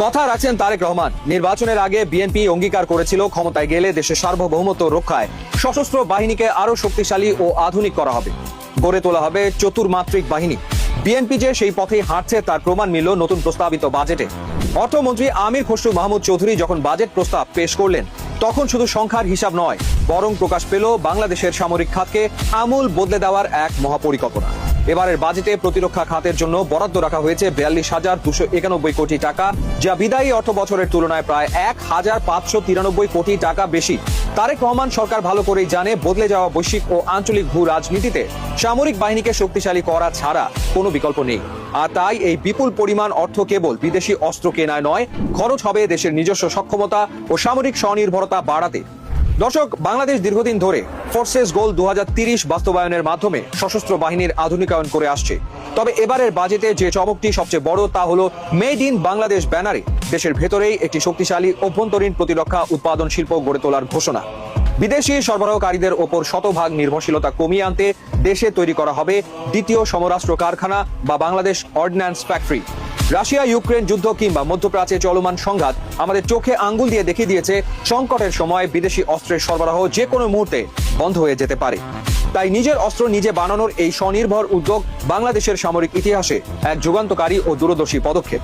কথা রাখছেন তারেক রহমান। নির্বাচনের আগে বিএনপি অঙ্গীকার করেছিল ক্ষমতায় গেলে দেশের সার্বভৌমত্ব রক্ষায় সশস্ত্র বাহিনীকে আরো শক্তিশালী ও আধুনিক করা হবে, গড়ে তোলা হবে চতুর্মাত্রিক বাহিনী। বিএনপি যে সেই পথেই হাঁটছে তার প্রমাণ মিলল নতুন প্রস্তাবিত বাজেটে। অর্থমন্ত্রী আমির খসরু মাহমুদ চৌধুরী যখন বাজেট প্রস্তাব পেশ করলেন, তখন শুধু সংখ্যার হিসাব নয়, বরং প্রকাশ পেল বাংলাদেশের সামরিক খাতকে আমূল বদলে দেওয়ার এক মহাপরিকল্পনা। এবারের বাজেটে প্রতিরক্ষা খাতের জন্য বরাদ্দ রাখা হয়েছে ৪২,২৯১ কোটি টাকা, যা বিদায়ী অর্থ বছরের তুলনায় প্রায় ১,৫৯৩ কোটি টাকা বেশি। তারেক রহমান সরকার ভালো করেই জানে, বদলে যাওয়া বৈশ্বিক ও আঞ্চলিক ভূ রাজনীতিতে সামরিক বাহিনীকে শক্তিশালী করা ছাড়া কোনো বিকল্প নেই। আর তাই এই বিপুল পরিমাণ অর্থ কেবল বিদেশি অস্ত্র কেনায় নয়, খরচ হবে দেশের নিজস্ব সক্ষমতা ও সামরিক স্বনির্ভরতা বাড়াতে। দর্শক, বাংলাদেশ দীর্ঘদিন ধরে ফোর্সেস গোল ২০৩০ বাস্তবায়নের মাধ্যমে সশস্ত্র বাহিনীর আধুনিকায়ন করে আসছে। তবে এবারের বাজেটে যে চমকটি সবচেয়ে বড়, তা হলো মেড ইন বাংলাদেশ ব্যানারে দেশের ভেতরেই একটি শক্তিশালী অভ্যন্তরীণ প্রতিরক্ষা উৎপাদন শিল্প গড়ে তোলার ঘোষণা। বিদেশি সরবরাহকারীদের ওপর শতভাগ নির্ভরশীলতা কমিয়ে আনতে দেশে তৈরি করা হবে দ্বিতীয় সমরাস্ত্র কারখানা বা Bangladesh ordinance factory. Russia Ukraine যুদ্ধ কিংবা মধ্যপ্রাচ্যে চলমান সংঘাত আমাদের চোখে আঙ্গুল দিয়ে দেখিয়ে দিয়েছে, সংকটের সময় বিদেশি অস্ত্রের সরবরাহ যে কোনো মুহূর্তে বন্ধ হয়ে যেতে পারে। তাই নিজের অস্ত্র নিজে বানানোর এই স্বনির্ভর উদ্যোগ বাংলাদেশের সামরিক ইতিহাসে এক যুগান্তকারী ও দূরদর্শী পদক্ষেপ।